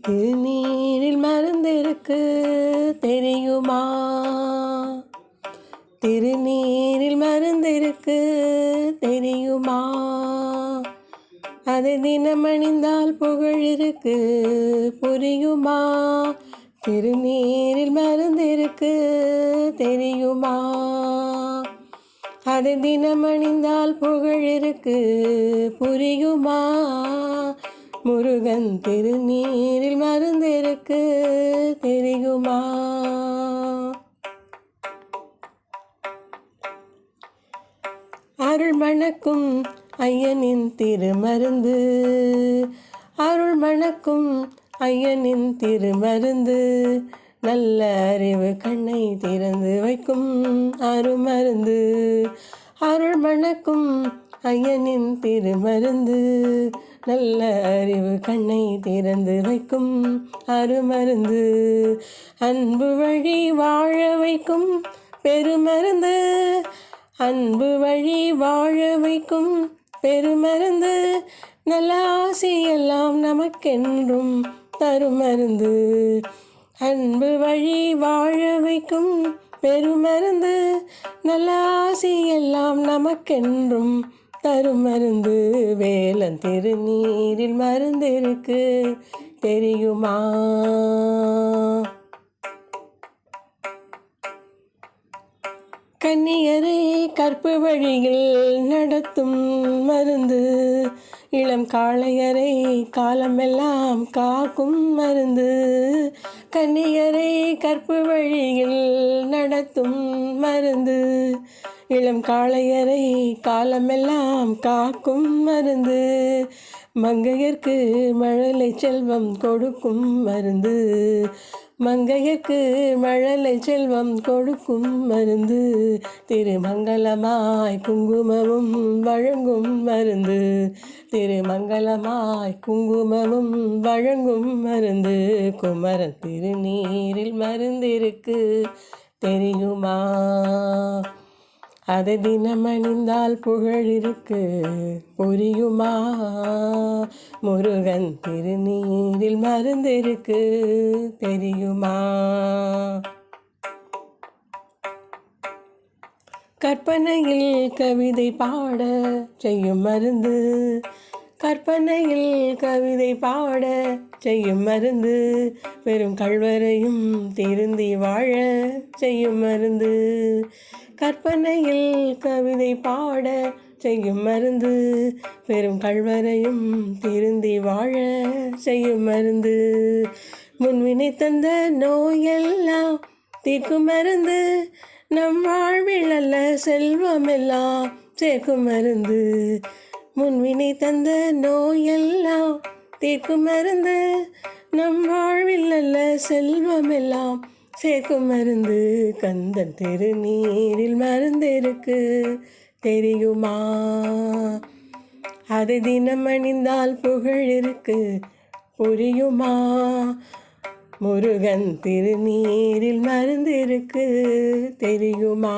திருநீரில் மருந்திருக்கு தெரியுமா? திருநீரில் மருந்திருக்கு தெரியுமா? அதை தினமணிந்தால் புகழ் இருக்கு புரியுமா? திருநீரில் மருந்திருக்கு தெரியுமா? அதை தினமணிந்தால் புகழ் இருக்கு புரியுமா? முருகன் திருநீரில் மருந்திருக்கு தெரியுமா? அருள் மணக்கும் ஐயனின் திருமருந்து, அருள் மணக்கும் ஐயனின் திருமருந்து, நல்ல அறிவு கண்ணை திறந்து வைக்கும் அருமருந்து. அருள் மணக்கும் ஐயனின் திருமருந்து, நல்ல அறிவு கண்ணை திறந்து வைக்கும் அருமருந்து. அன்பு வழி வாழ வைக்கும் பெருமருந்து, அன்பு வழி வாழ வைக்கும் பெருமருந்து, நல்ல ஆசையெல்லாம் நமக்கென்றும் தருமருந்து. அன்பு வழி வாழ வைக்கும் பெருமருந்து, நல்ல ஆசையெல்லாம் நமக்கென்றும் தருமருந்து. வேலன் திருநீரில் மருந்திருக்கு தெரியுமா? கன்னியரை கற்பு வழியில் நடத்தும் மருந்து, இளம் காளையரை காலமெல்லாம் காக்கும் மருந்து. கன்னியரை கற்பு வழியில் நடத்தும் மருந்து, இளம் காளையரை காலமெல்லாம் காக்கும் மருந்து. மங்கையர்க்கு மழலை செல்வம் கொடுக்கும் மருந்து, மங்கையர்க்கு மழலை செல்வம் கொடுக்கும் மருந்து. திருமங்கலமாய் குங்குமமும் வழங்கும் மருந்து, திருமங்கலமாய் குங்குமமும் வழங்கும் மருந்து. குமரன் திருநீரில் மருந்திருக்கு தெரியுமா? அதை தினமணிந்தால் புகழ் இருக்கு புரியுமா? முருகன் திருநீரில் மருந்திருக்கு தெரியுமா? கற்பனையில் கவிதை பாட செய்யும் மருந்து, கற்பனையில் கவிதை பாட செய்யும் மருந்து. வெறும் கள்வரையும் திருந்தி வாழ செய்யும் மருந்து, கற்பனையில் கவிதை பாட செய்யும் மருந்து. பெரும் கள்வரையும் திருந்தி வாழ செய்யும் மருந்து. முன்வினை தந்த நோயெல்லாம் தீர்க்கும் மருந்து, நம் வாழ்வில் அல்ல செல்வமெல்லாம் சேர்க்கும் மருந்து. முன்வினை தந்த நோயெல்லாம் தீர்க்கும் மருந்து, நம் வாழ்வில் அல்ல செல்வமெல்லாம் சேர்க்கும் மருந்து. கந்தன் திருநீரில் மருந்திருக்கு தெரியுமா? அதை தினம் அணிந்தால் புகழ் இருக்கு புரியுமா? முருகன் திருநீரில் மருந்திருக்கு தெரியுமா?